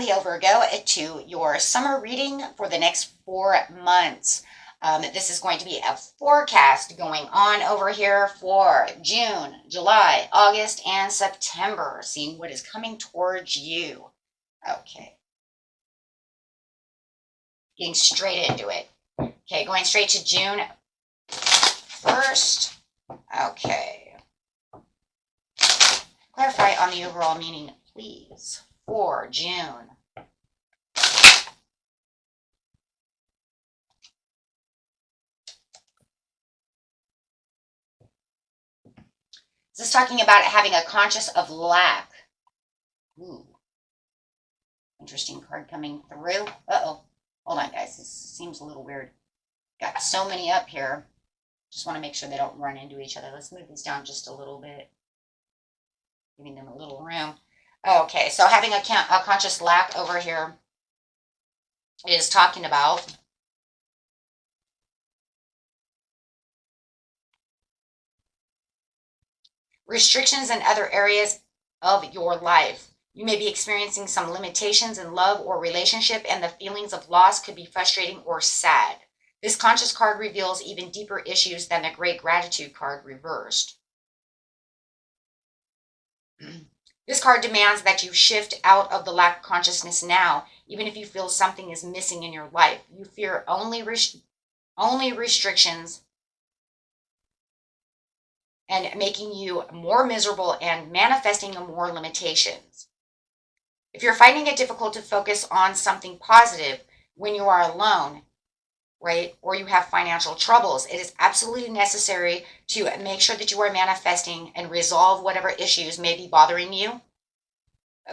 Leo Virgo to your summer reading for the next 4 months. This is going to be a forecast going on over here for June, July, August, and September, seeing what is coming towards you. Okay. Getting straight into it. Okay, going straight to June 1st. Okay. Clarify on the overall meaning, please, for June. This is talking about having a conscious of lack. Ooh. Interesting card coming through. Uh-oh. Hold on, guys. This seems a little weird. Got so many up here. Just want to make sure they don't run into each other. Let's move these down just a little bit. Giving them a little room. Okay, so having a conscious lack over here is talking about restrictions in other areas of your life. You may be experiencing some limitations in love or relationship, and the feelings of loss could be frustrating or sad. This conscious card reveals even deeper issues than the Great Gratitude card reversed. This card demands that you shift out of the lack consciousness now, even if you feel something is missing in your life. You fear only restrictions and making you more miserable and manifesting more limitations. If you're finding it difficult to focus on something positive when you are alone, right, or you have financial troubles, it is absolutely necessary to make sure that you are manifesting and resolve whatever issues may be bothering you.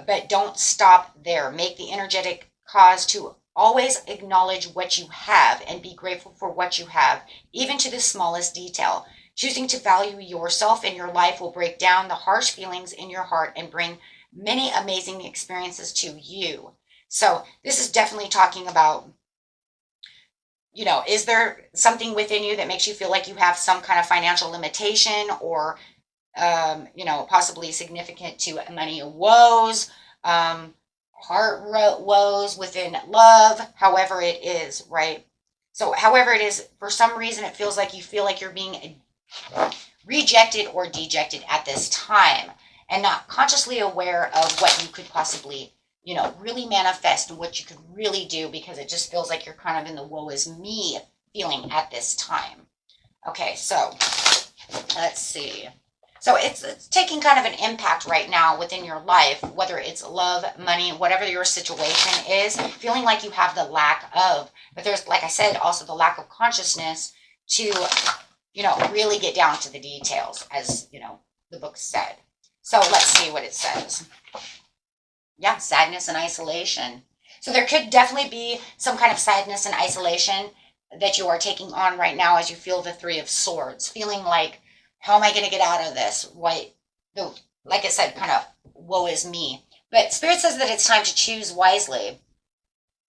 But don't stop there. Make the energetic cause to always acknowledge what you have and be grateful for what you have, even to the smallest detail. Choosing to value yourself in your life will break down the harsh feelings in your heart and bring many amazing experiences to you. So this is definitely talking about, you know, is there something within you that makes you feel like you have some kind of financial limitation or, you know, possibly significant to money woes, heart woes within love, however it is, right? So however it is, for some reason, it feels like you feel like you're being rejected or dejected at this time and not consciously aware of what you could possibly, you know, really manifest and what you could really do, because it just feels like you're kind of in the woe is me feeling at this time. Okay, so let's see. So it's taking kind of an impact right now within your life, whether it's love, money, whatever your situation is, feeling like you have the lack of. But there's, like I said, also the lack of consciousness to, you know, really get down to the details, as, you know, the book said. So let's see what it says. Yeah, sadness and isolation. So there could definitely be some kind of sadness and isolation that you are taking on right now as you feel the Three of Swords, feeling like, how am I going to get out of this? Like I said, kind of woe is me. But Spirit says that it's time to choose wisely,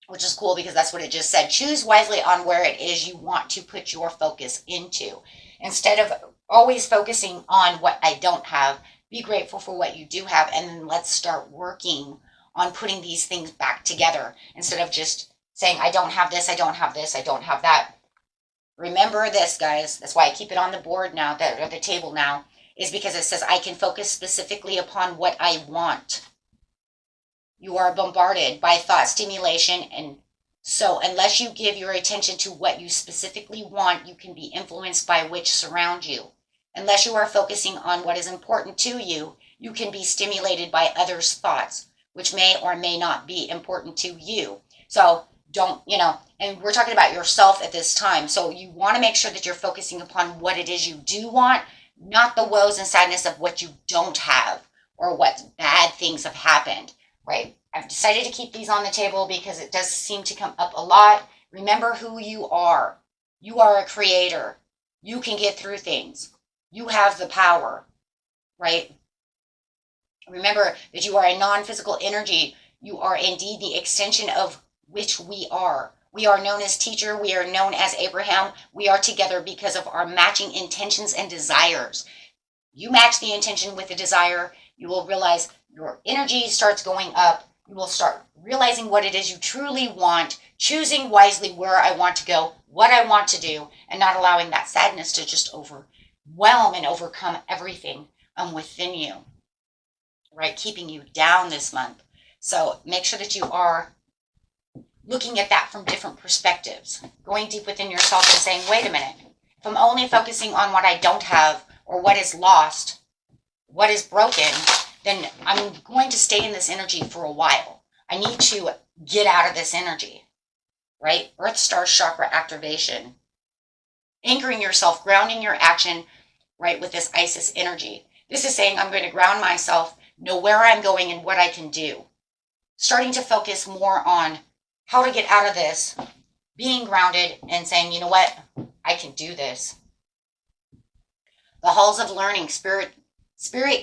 which is cool because that's what it just said. Choose wisely on where it is you want to put your focus into. Instead of always focusing on what I don't have, be grateful for what you do have, and then let's start working on putting these things back together instead of just saying, I don't have this, I don't have this, I don't have that. Remember this, guys. That's why I keep it on the board now, or the table now, is because it says I can focus specifically upon what I want. You are bombarded by thought stimulation, and so unless you give your attention to what you specifically want, you can be influenced by which surround you. Unless you are focusing on what is important to you, you can be stimulated by others' thoughts, which may or may not be important to you. So don't, you know, and we're talking about yourself at this time. So you want to make sure that you're focusing upon what it is you do want, not the woes and sadness of what you don't have or what bad things have happened, right? I've decided to keep these on the table because it does seem to come up a lot. Remember who you are. You are a creator. You can get through things. You have the power, right? Remember that you are a non-physical energy. You are indeed the extension of which we are. We are known as teacher. We are known as Abraham. We are together because of our matching intentions and desires. You match the intention with the desire, you will realize your energy starts going up. You will start realizing what it is you truly want, choosing wisely where I want to go, what I want to do, and not allowing that sadness to just overwhelm and overcome everything within you, right? Keeping you down this month. So make sure that you are looking at that from different perspectives, going deep within yourself and saying, wait a minute, if I'm only focusing on what I don't have or what is lost, what is broken, then I'm going to stay in this energy for a while. I need to get out of this energy, right? Earth Star Chakra activation. Anchoring yourself, grounding your action, right, with this Isis energy. This is saying I'm going to ground myself, know where I'm going and what I can do. Starting to focus more on how to get out of this, being grounded and saying, you know what, I can do this. The halls of learning, spirit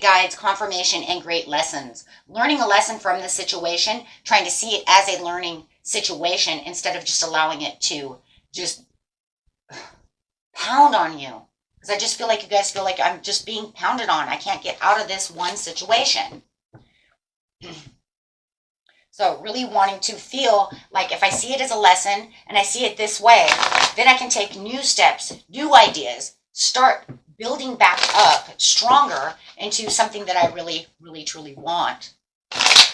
guides, confirmation, and great lessons. Learning a lesson from the situation, trying to see it as a learning situation instead of just allowing it to just pound on you. Because I just feel like you guys feel like I'm just being pounded on. I can't get out of this one situation. So really wanting to feel like if I see it as a lesson and I see it this way, then I can take new steps, new ideas, start building back up stronger into something that I really, really, truly want.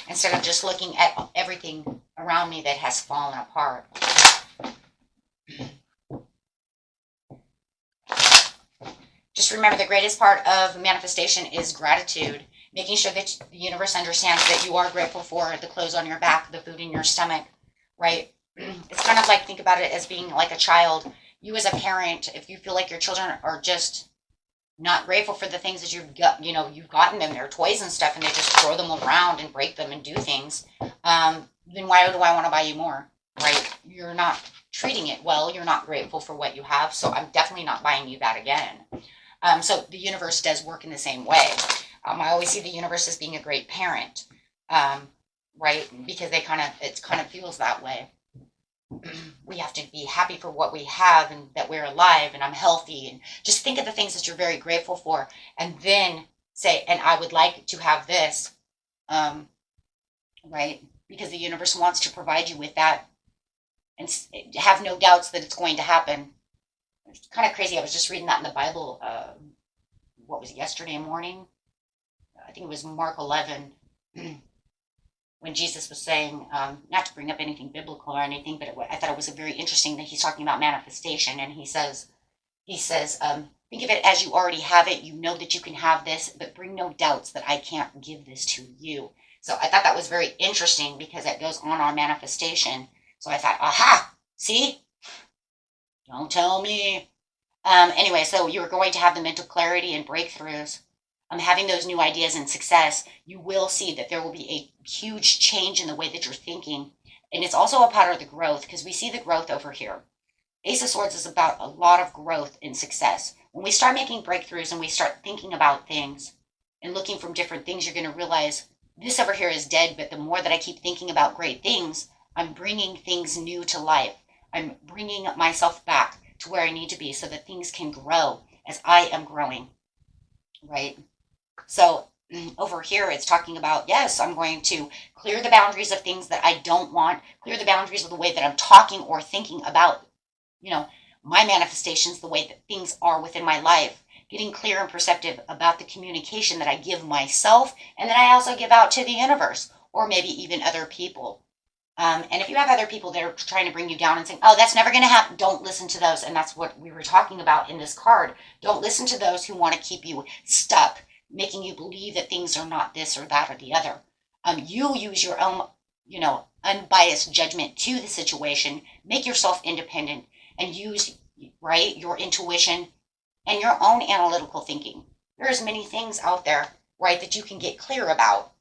Instead of just looking at everything around me that has fallen apart. Just remember the greatest part of manifestation is gratitude. Making sure that the universe understands that you are grateful for the clothes on your back, the food in your stomach, right? It's kind of like, think about it as being like a child. You as a parent, if you feel like your children are just not grateful for the things that you've got, you've gotten them, their toys and stuff, and they just throw them around and break them and do things, then why do I want to buy you more, right? You're not treating it well. You're not grateful for what you have. So I'm definitely not buying you that again. So the universe does work in the same way. I always see the universe as being a great parent, right? Because it kind of feels that way. We have to be happy for what we have and that we're alive and I'm healthy, and just think of the things that you're very grateful for, and then say, and I would like to have this, right? Because the universe wants to provide you with that, and have no doubts that it's going to happen. It's kind of crazy. I was just reading that in the Bible. What was it, yesterday morning? I think it was Mark 11, when Jesus was saying, not to bring up anything biblical or anything, but I thought it was very interesting that he's talking about manifestation, and he says, think of it as you already have it. You know that you can have this, but bring no doubts that I can't give this to you. So I thought that was very interesting because it goes on our manifestation. So I thought, aha, see? Don't tell me. Anyway, so you're going to have the mental clarity and breakthroughs. Having those new ideas and success, you will see that there will be a huge change in the way that you're thinking. And it's also a part of the growth, because we see the growth over here. Ace of Swords is about a lot of growth and success. When we start making breakthroughs and we start thinking about things and looking from different things, you're going to realize this over here is dead, but the more that I keep thinking about great things, I'm bringing things new to life. I'm bringing myself back to where I need to be so that things can grow as I am growing, right? So over here, it's talking about, yes, I'm going to clear the boundaries of things that I don't want, clear the boundaries of the way that I'm talking or thinking about, my manifestations, the way that things are within my life, getting clear and perceptive about the communication that I give myself and that I also give out to the universe, or maybe even other people. And if you have other people that are trying to bring you down and saying, oh, that's never going to happen, don't listen to those. And that's what we were talking about in this card. Don't listen to those who want to keep you stuck, making you believe that things are not this or that or the other. You use your own, unbiased judgment to the situation, make yourself independent, and use, right, your intuition and your own analytical thinking. There's many things out there, right, that you can get clear about.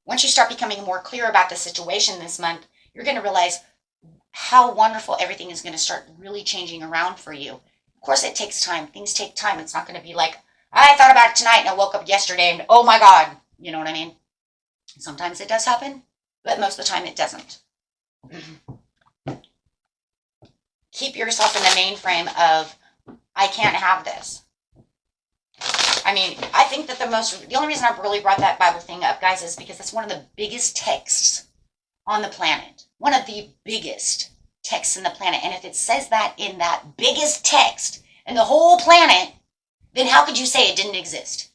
Once you start becoming more clear about the situation this month, you're going to realize how wonderful everything is going to start really changing around for you. Of course, it takes time. Things take time. It's not going to be like, I thought about it tonight and I woke up yesterday and oh my God, you know what I mean? Sometimes it does happen, but most of the time it doesn't. Keep yourself in the mainframe of, I can't have this. I mean, I think that the only reason I really brought that Bible thing up, guys, is because it's one of the biggest texts on the planet. One of the biggest texts in the planet. And if it says that in that biggest text in the whole planet, then how could you say it didn't exist?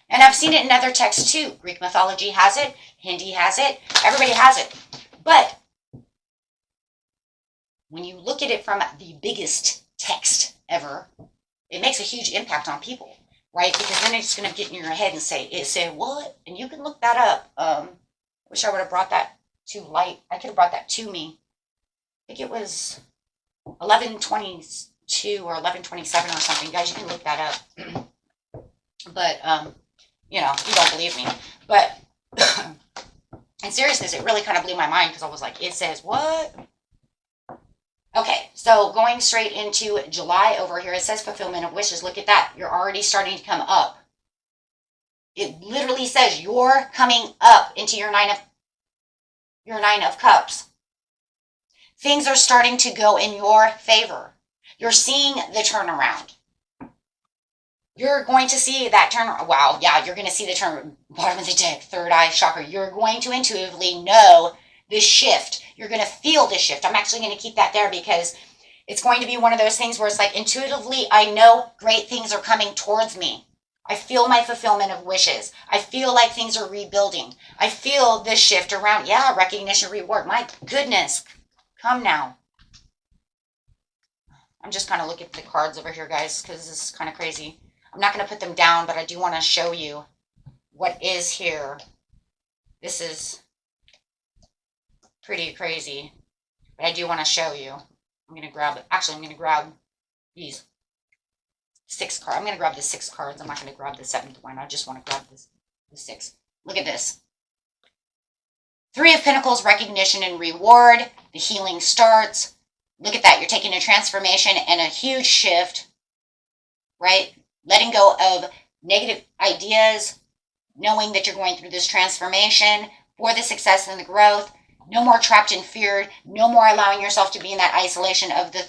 And I've seen it in other texts too. Greek mythology has it. Hindi has it. Everybody has it. But when you look at it from the biggest text ever, it makes a huge impact on people, right? Because then it's going to get in your head and say, it said what? And you can look that up. Wish I would have brought that to light. I could have brought that to me. I think it was 1122 or 1127 or something. Guys, you can look that up. But, you know, you don't believe me. But, in seriousness, it really kind of blew my mind because I was like, it says what? Okay, so going straight into July over here, it says fulfillment of wishes. Look at that. You're already starting to come up. It literally says you're coming up into your nine of cups. Things are starting to go in your favor. You're seeing the turnaround. You're going to see that turn. Wow, yeah, you're going to see the turn. Bottom of the deck, third eye chakra. You're going to intuitively know this shift. You're going to feel this shift. I'm actually going to keep that there because it's going to be one of those things where it's like intuitively, I know great things are coming towards me. I feel my fulfillment of wishes. I feel like things are rebuilding. I feel this shift around. Yeah, recognition, reward. My goodness. Come now. I'm just kind of looking at the cards over here, guys, because this is kind of crazy. I'm not going to put them down, but I do want to show you what is here. This is pretty crazy, but I do want to show you. I'm going to grab it. Actually, I'm going to grab these 6 cards. I'm going to grab the 6 cards. I'm not going to grab the 7th one. I just want to grab the 6. Look at this. 3 of Pentacles, recognition and reward. The healing starts. Look at that. You're taking a transformation and a huge shift, right? Letting go of negative ideas, knowing that you're going through this transformation for the success and the growth. No more trapped in fear. No more allowing yourself to be in that isolation of the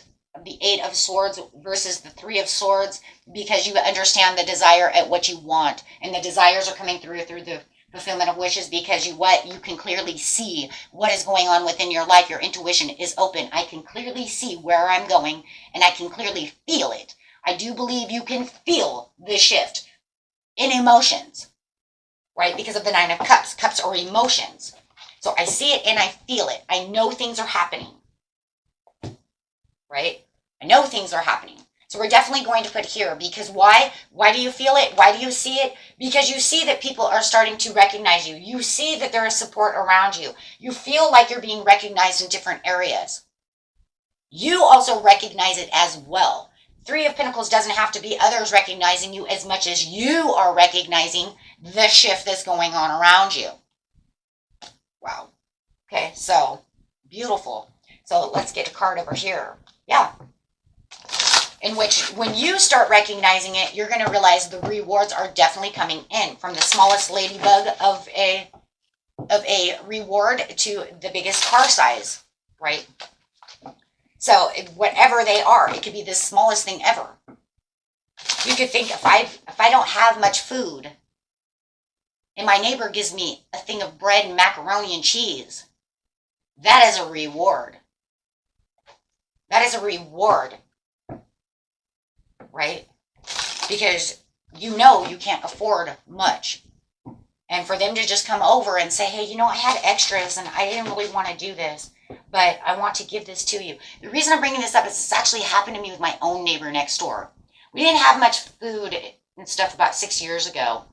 8 of Swords versus the 3 of Swords, because you understand the desire at what you want, and the desires are coming through the fulfillment of wishes because you can clearly see what is going on within your life. Your intuition is open. I can clearly see where I'm going, and I can clearly feel it. I do believe you can feel the shift in emotions, right? Because of the 9 of Cups. Cups are emotions. So I see it and I feel it. I know things are happening, right? I know things are happening. So we're definitely going to put here because why? Why do you feel it? Why do you see it? Because you see that people are starting to recognize you. You see that there is support around you. You feel like you're being recognized in different areas. You also recognize it as well. 3 of Pentacles doesn't have to be others recognizing you as much as you are recognizing the shift that's going on around you. Wow. Okay, so beautiful. So let's get a card over here. Yeah. In which, when you start recognizing it, you're going to realize the rewards are definitely coming in, from the smallest ladybug of a reward to the biggest car size, right? So whatever they are, it could be the smallest thing ever. You could think, if I don't have much food, and my neighbor gives me a thing of bread and macaroni and cheese, that is a reward. That is a reward, right? Because you know you can't afford much. And for them to just come over and say, hey, you know, I had extras and I didn't really want to do this, but I want to give this to you. The reason I'm bringing this up is this actually happened to me with my own neighbor next door. We didn't have much food and stuff about 6 years ago.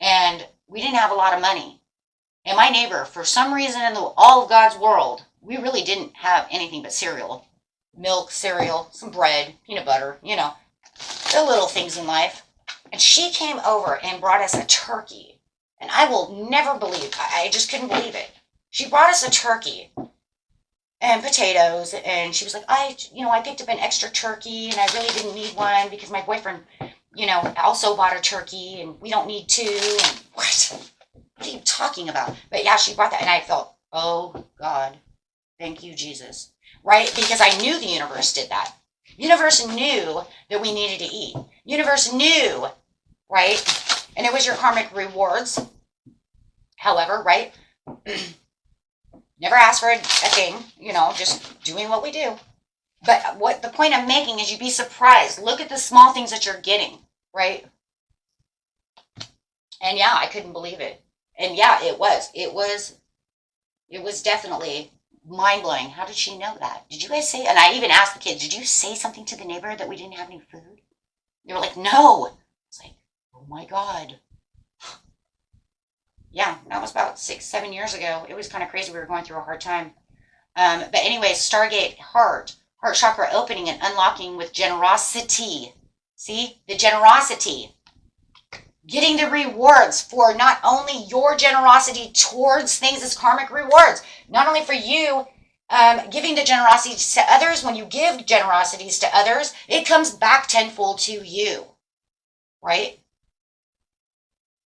And we didn't have a lot of money. And my neighbor, for some reason in all of God's world, we really didn't have anything but cereal. Milk, cereal, some bread, peanut butter, you know, the little things in life. And she came over and brought us a turkey. And I will never believe, I just couldn't believe it. She brought us a turkey and potatoes, and she was like, I picked up an extra turkey, and I really didn't need one because my boyfriend, also bought a turkey, and we don't need 2. And what are you talking about? But yeah, she brought that, and I felt, oh God, thank you, Jesus, right? Because I knew the universe did that. The universe knew that we needed to eat. Universe knew, right? And it was your karmic rewards. However, right? Never asked for a thing, just doing what we do. But what the point I'm making is you'd be surprised. Look at the small things that you're getting, right? And yeah, I couldn't believe it. And yeah, it was definitely mind-blowing. How did she know that? Did you guys say, and I even asked the kids, did you say something to the neighbor that we didn't have any food? They were like, no. It's like, oh my God. Yeah, that was about 6-7 years ago. It was kind of crazy. We were going through a hard time. But anyways, Stargate heart chakra opening and unlocking with generosity. See, the generosity. Getting the rewards for not only your generosity towards things as karmic rewards, not only for you giving the generosity to others. When you give generosities to others, it comes back tenfold to you, right?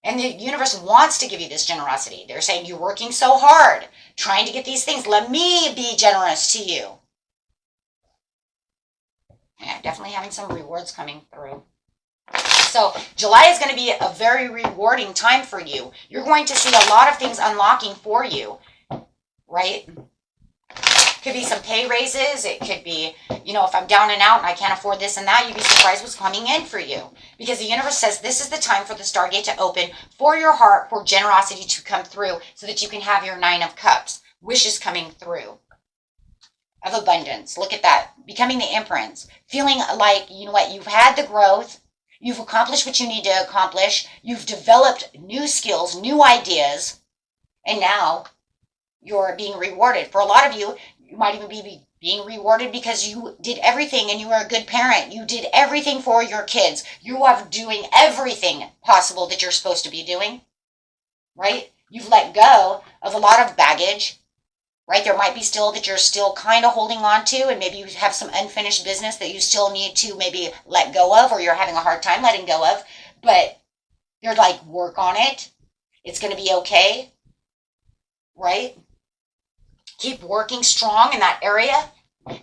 And the universe wants to give you this generosity. They're saying, you're working so hard, trying to get these things. Let me be generous to you. Yeah, definitely having some rewards coming through. So July is going to be a very rewarding time for you. You're going to see a lot of things unlocking for you, right? Could be some pay raises. It could be, if I'm down and out and I can't afford this and that, you'd be surprised what's coming in for you. Because the universe says this is the time for the Stargate to open for your heart, for generosity to come through so that you can have your 9 of Cups. Wishes coming through. Of abundance. Look at that. Becoming the Empress. Feeling like, you've had the growth. You've accomplished what you need to accomplish. You've developed new skills, new ideas. And now you're being rewarded. For a lot of you, you might even be being rewarded because you did everything and you are a good parent. You did everything for your kids. You are doing everything possible that you're supposed to be doing, right? You've let go of a lot of baggage, right? There might be still that you're still kind of holding on to, and maybe you have some unfinished business that you still need to maybe let go of, or you're having a hard time letting go of, but you're like, work on it. It's going to be okay, right? Keep working strong in that area,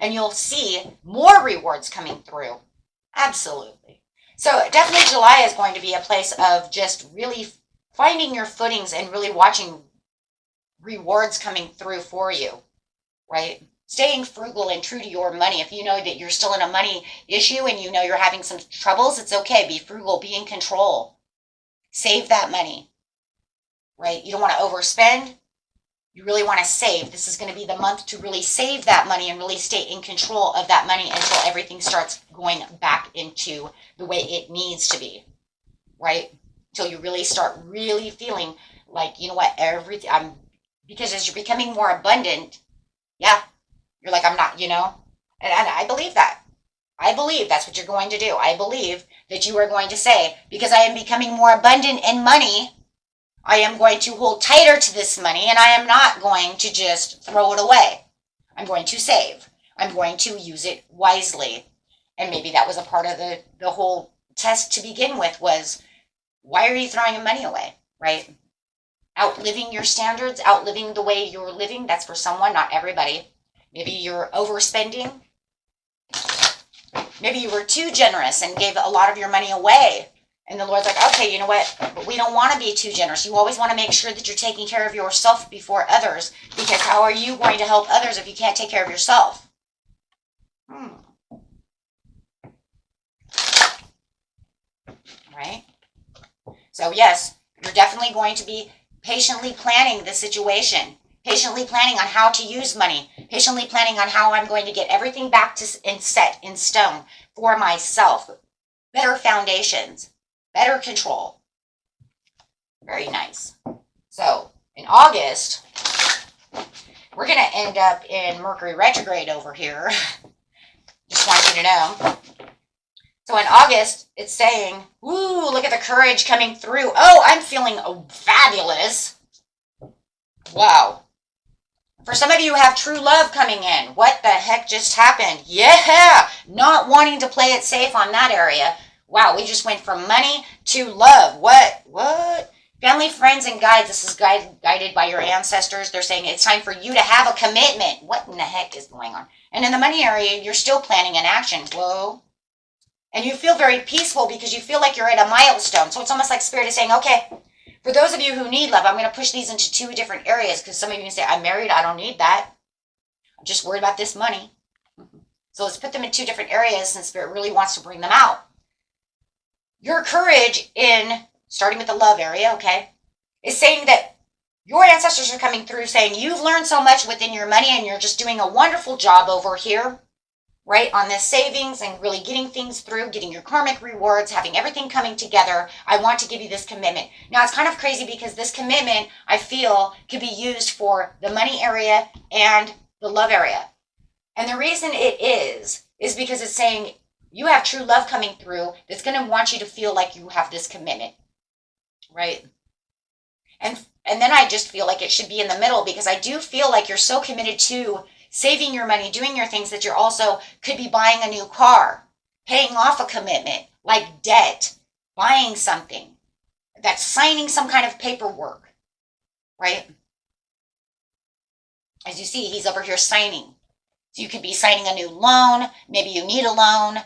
and you'll see more rewards coming through. Absolutely. So definitely July is going to be a place of just really finding your footings and really watching rewards coming through for you, right? Staying frugal and true to your money. If you know that you're still in a money issue and you're having some troubles, it's okay. Be frugal. Be in control. Save that money, right? You don't want to overspend. You really want to save. This is going to be the month to really save that money and really stay in control of that money until everything starts going back into the way it needs to be, right? Until you really start really feeling like, everything, because as you're becoming more abundant, yeah, you're like, I'm not, and I believe that. I believe that's what you're going to do. I believe that you are going to say, because I am becoming more abundant in money, I am going to hold tighter to this money, and I am not going to just throw it away. I'm going to save. I'm going to use it wisely. And maybe that was a part of the whole test to begin with was, why are you throwing money away, right? Outliving your standards, outliving the way you're living, that's for someone, not everybody. Maybe you're overspending. Maybe you were too generous and gave a lot of your money away. And the Lord's like, okay, you know what? But we don't want to be too generous. You always want to make sure that you're taking care of yourself before others. Because how are you going to help others if you can't take care of yourself? Right? So yes, you're definitely going to be patiently planning the situation. Patiently planning on how to use money. Patiently planning on how I'm going to get everything back to and set in stone for myself. Better foundations. Better control. Very nice. So, in August, we're going to end up in Mercury retrograde over here. Just want you to know. So in August, it's saying, ooh, look at the courage coming through. Oh, I'm feeling fabulous. Wow. For some of you who have true love coming in. What the heck just happened? Yeah. Not wanting to play it safe on that area. Wow, we just went from money to love. What? Family, friends, and guides. This is guided by your ancestors. They're saying it's time for you to have a commitment. What in the heck is going on? And in the money area, you're still planning an action. Whoa. And you feel very peaceful because you feel like you're at a milestone. So it's almost like Spirit is saying, okay, for those of you who need love, I'm going to push these into 2 different areas, because some of you can say, I'm married, I don't need that. I'm just worried about this money. So let's put them in 2 different areas, since Spirit really wants to bring them out. Your courage in starting with the love area, okay, is saying that your ancestors are coming through saying you've learned so much within your money and you're just doing a wonderful job over here, right, on this savings and really getting things through, getting your karmic rewards, having everything coming together. I want to give you this commitment. Now, it's kind of crazy because this commitment, I feel, could be used for the money area and the love area. And the reason it is because it's saying you have true love coming through that's going to want you to feel like you have this commitment, right? And then I just feel like it should be in the middle, because I do feel like you're so committed to saving your money, doing your things, that you're also could be buying a new car, paying off a commitment, like debt, buying something, that's signing some kind of paperwork, right? As you see, he's over here signing. So you could be signing a new loan. Maybe you need a loan,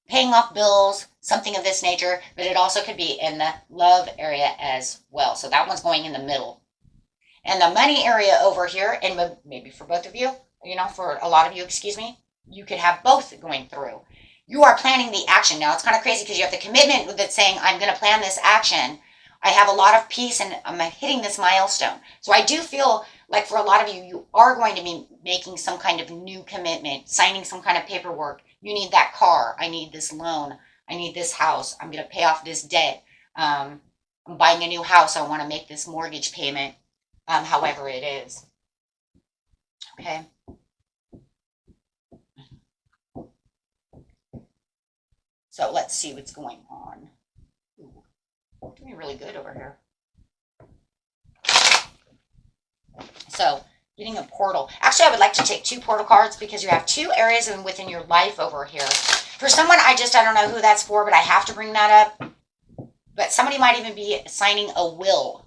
paying off bills, something of this nature, but it also could be in the love area as well. So that one's going in the middle. And the money area over here, and maybe for both of you, for a lot of you, excuse me, you could have both going through. You are planning the action. Now, it's kind of crazy because you have the commitment that's saying, I'm going to plan this action. I have a lot of peace and I'm hitting this milestone. So I do feel like for a lot of you, you are going to be making some kind of new commitment, signing some kind of paperwork. You need that car. I need this loan. I need this house. I'm going to pay off this debt. I'm buying a new house. I want to make this mortgage payment, however it is. Okay. So let's see what's going on. Ooh, doing really good over here. So getting a portal. Actually, I would like to take 2 portal cards because you have 2 areas within your life over here. For someone, I don't know who that's for, but I have to bring that up. But somebody might even be signing a will.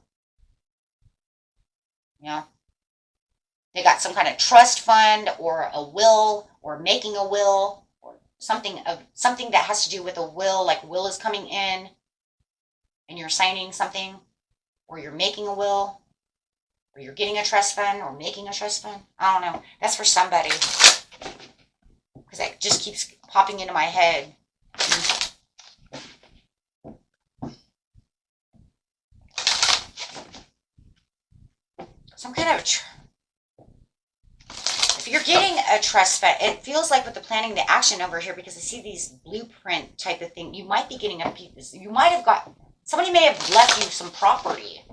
Yeah. They got some kind of trust fund or a will or making a will or something that has to do with a will, like will is coming in and you're signing something, or you're making a will, or you're getting a trust fund or making a trust fund. I don't know. That's for somebody, because that just keeps popping into my head. Some kind of if you're getting a trust fund, it feels like with the planning the action over here, because I see these blueprint type of thing. You might be getting a piece. You might have got, somebody may have left you some property.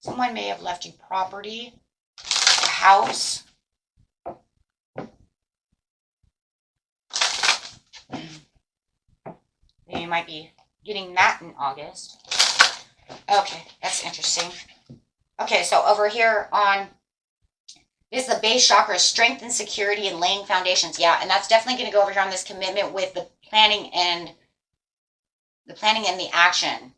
Someone may have left you property, a house. You might be getting that in August. Okay, that's interesting. Okay, so over here on, this is the base chakra, strength and security and laying foundations. Yeah, and that's definitely going to go over here on this commitment with the planning and the action.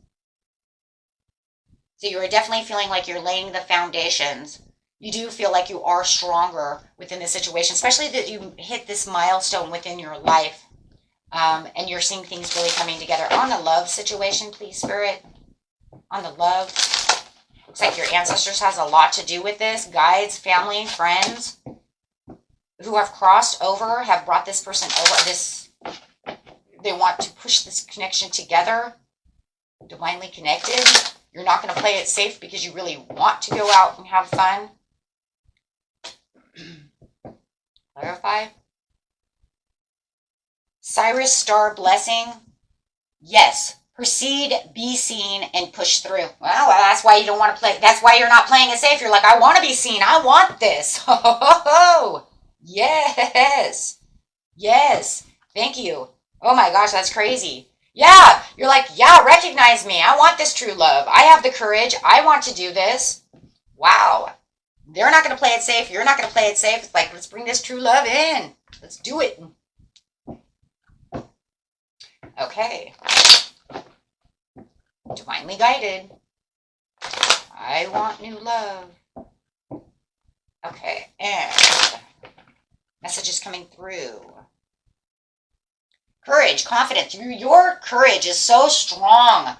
So you are definitely feeling like you're laying the foundations. You do feel like you are stronger within this situation, especially that you hit this milestone within your life. And you're seeing things really coming together. On the love situation, please, Spirit. On the love. Looks like your ancestors has a lot to do with this. Guides, family, friends who have crossed over, have brought this person over. They want to push this connection together. Divinely connected. You're not going to play it safe because you really want to go out and have fun. Clarify. Cyrus Star Blessing. Yes. Proceed, be seen, and push through. Well, that's why you don't want to play. That's why you're not playing it safe. You're like, I want to be seen. I want this. Oh, yes. Yes. Thank you. Oh my gosh, that's crazy. Yeah. You're like, yeah, recognize me. I want this true love. I have the courage. I want to do this. Wow. They're not going to play it safe. You're not going to play it safe. It's like, let's bring this true love in. Let's do it. Okay. Divinely guided. I want new love. Okay, and messages coming through. Courage, confidence. Your courage is so strong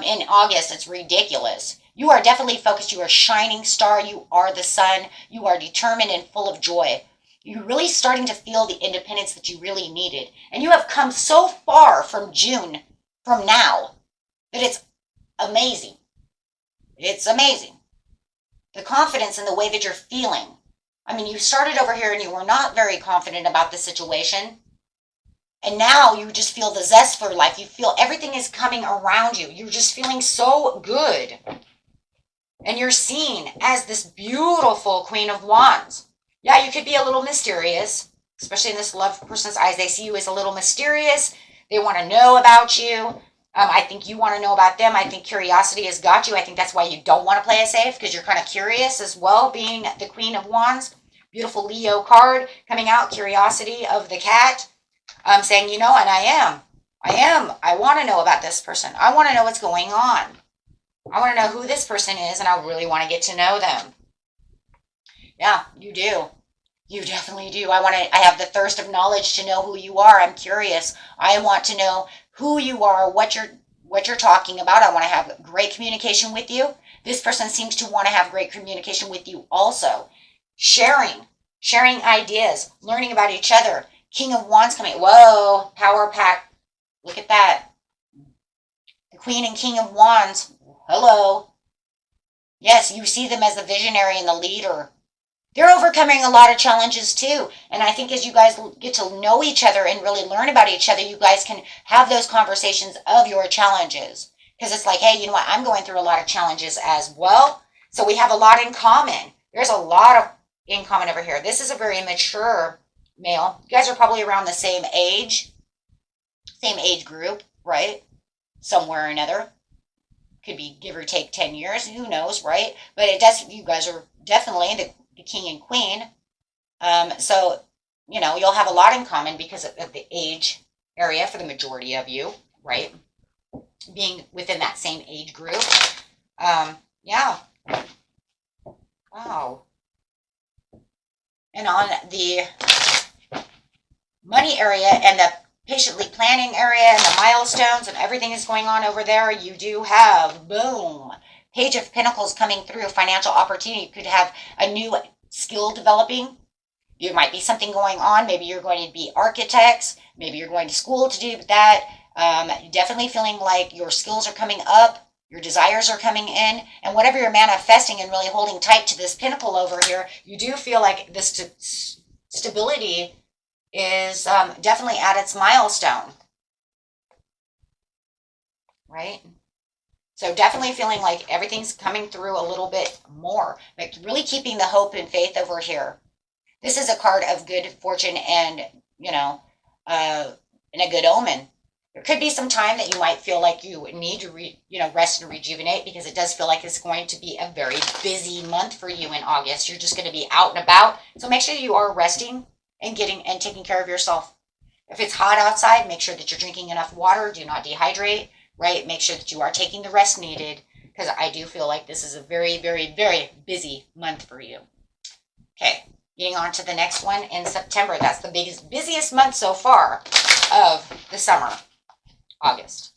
in August, it's ridiculous. You are definitely focused. You are a shining star. You are the sun. You are determined and full of joy. You're really starting to feel the independence that you really needed. And you have come so far from June, from now, that it's amazing. It's amazing. The confidence in the way that you're feeling. I mean, you started over here and you were not very confident about the situation. And now you just feel the zest for life. You feel everything is coming around you. You're just feeling so good. And you're seen as this beautiful Queen of Wands. Yeah, you could be a little mysterious, especially in this love person's eyes. They see you as a little mysterious. They want to know about you. I think you want to know about them. I think curiosity has got you. I think that's why you don't want to play it safe, because you're kind of curious as well, being the Queen of Wands. Beautiful Leo card coming out, curiosity of the cat. Saying, you know, and I want to know about this person. I want to know what's going on. I want to know who this person is, and I really want to get to know them. Yeah, you do. You definitely do. I have the thirst of knowledge to know who you are. I'm curious. I want to know who you are, what you're talking about. I want to have great communication with you. This person seems to want to have great communication with you also. Sharing ideas, learning about each other. King of Wands coming. Whoa, power pack. Look at that. The Queen and King of Wands. Hello. Yes, you see them as the visionary and the leader. They're overcoming a lot of challenges too. And I think as you guys get to know each other and really learn about each other, you guys can have those conversations of your challenges. Because it's like, hey, you know what? I'm going through a lot of challenges as well. So we have a lot in common. There's a lot of in common over here. This is a very mature male. You guys are probably around the same age group, right? Somewhere or another. Could be give or take 10 years. Who knows, right? But it does. You guys are definitely the king and queen. So, you know, you'll have a lot in common because of the age area for the majority of you, right? Being within that same age group. Yeah. Wow. And on the money area and the patiently planning area and the milestones and everything is going on over there, you do have, boom, Page of Pentacles coming through, financial opportunity. You could have a new skill developing. There might be something going on. Maybe you're going to be architects. Maybe you're going to school to do that. Definitely feeling like your skills are coming up. Your desires are coming in. And whatever you're manifesting and really holding tight to this pentacle over here, you do feel like this stability is definitely at its milestone. Right? So definitely feeling like everything's coming through a little bit more. But really keeping the hope and faith over here. This is a card of good fortune and, you know, and a good omen. There could be some time that you might feel like you need to rest and rejuvenate, because it does feel like it's going to be a very busy month for you in August. You're just going to be out and about. So make sure you are resting and taking care of yourself. If it's hot outside, make sure that you're drinking enough water. Do not dehydrate, right? Make sure that you are taking the rest needed, because I do feel like this is a very, very, very busy month for you. Okay, getting on to the next one in September. That's the busiest month so far of the summer, August.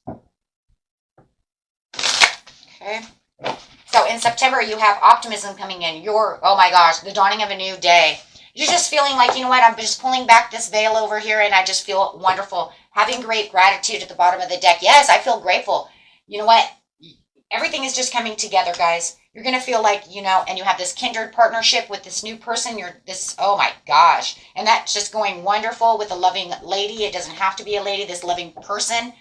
Okay. So in September, you have optimism coming in. Oh my gosh, the dawning of a new day. You're just feeling like, you know what, I'm just pulling back this veil over here and I just feel wonderful. Having great gratitude at the bottom of the deck. Yes, I feel grateful. You know what? Everything is just coming together, guys. You're going to feel like, you know, and you have this kindred partnership with this new person. Oh my gosh. And that's just going wonderful with a loving lady. It doesn't have to be a lady, this loving person.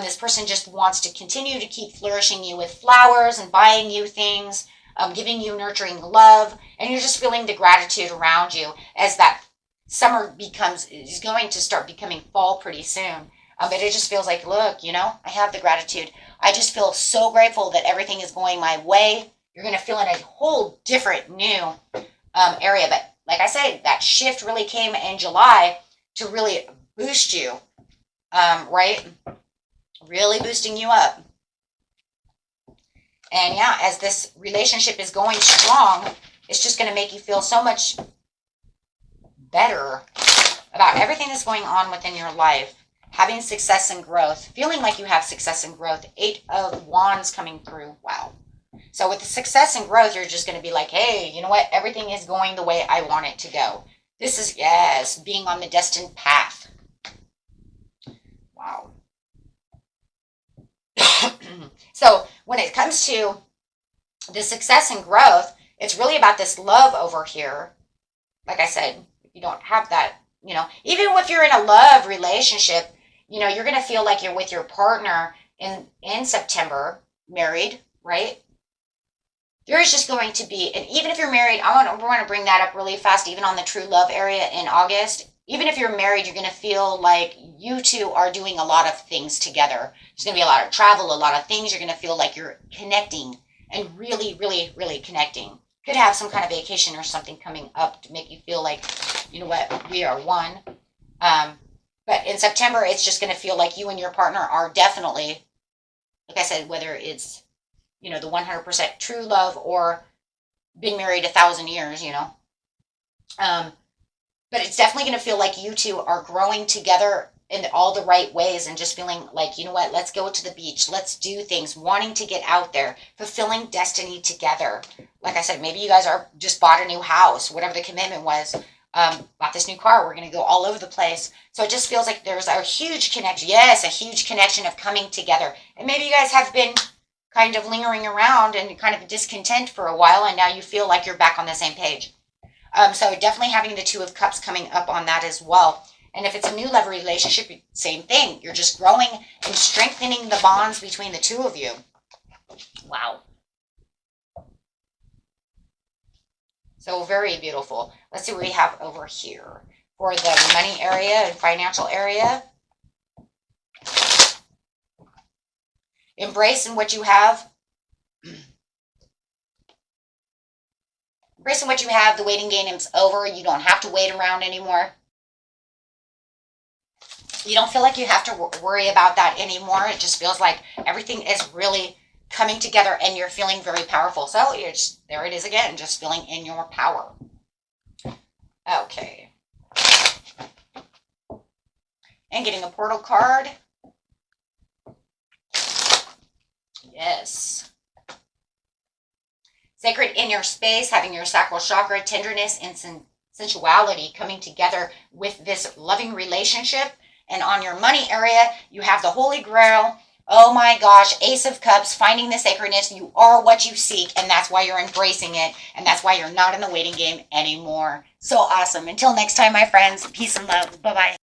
This person just wants to continue to keep flourishing you with flowers and buying you things. Giving you nurturing love, and you're just feeling the gratitude around you as that summer is going to start becoming fall pretty soon. But it just feels like, look, you know, I have the gratitude. I just feel so grateful that everything is going my way. You're going to feel in a whole different new area. But like I said, that shift really came in July to really boost you, right? Really boosting you up. And yeah, as this relationship is going strong, it's just going to make you feel so much better about everything that's going on within your life. having success and growth, feeling like you have success and growth. 8 of Wands coming through. Wow. So with the success and growth, you're just going to be like, hey, you know what? Everything is going the way I want it to go. This is, yes, being on the destined path. Wow. So when it comes to the success and growth, it's really about this love over here. Like I said, you don't have that, you know, even if you're in a love relationship, you know, you're going to feel like you're with your partner in September, married, right? There is just going to be, and even if you're married, I want to bring that up really fast, even on the true love area in August. Even if you're married, you're going to feel like you two are doing a lot of things together. There's going to be a lot of travel, a lot of things. You're going to feel like you're connecting and really, really, really connecting. Could have some kind of vacation or something coming up to make you feel like, you know what, we are one. But in September, it's just going to feel like you and your partner are definitely, like I said, whether it's, you know, the 100% true love or being married 1,000 years, you know. But it's definitely going to feel like you two are growing together in all the right ways and just feeling like, you know what, let's go to the beach. Let's do things, wanting to get out there, fulfilling destiny together. Like I said, maybe you guys are just bought a new house, whatever the commitment was, bought this new car. We're going to go all over the place. So it just feels like there's a huge connection. Yes, a huge connection of coming together. And maybe you guys have been kind of lingering around and kind of discontent for a while, and now you feel like you're back on the same page. So definitely having the 2 of Cups coming up on that as well. And if it's a new love relationship, same thing. You're just growing and strengthening the bonds between the 2 of you. Wow. So very beautiful. Let's see what we have over here for the money area and financial area. Embracing what you have. Embracing what you have. The waiting game is over. You don't have to wait around anymore. You don't feel like you have to worry about that anymore. It just feels like everything is really coming together and you're feeling very powerful. So you're just, there it is again, just feeling in your power. Okay. And getting a portal card. Yes. Sacred inner space, having your sacral chakra, tenderness and sensuality coming together with this loving relationship. And on your money area, you have the Holy Grail. Oh my gosh, Ace of Cups, finding the sacredness. You are what you seek, and that's why you're embracing it, and that's why you're not in the waiting game anymore. So awesome. Until next time, my friends, peace and love. Bye-bye.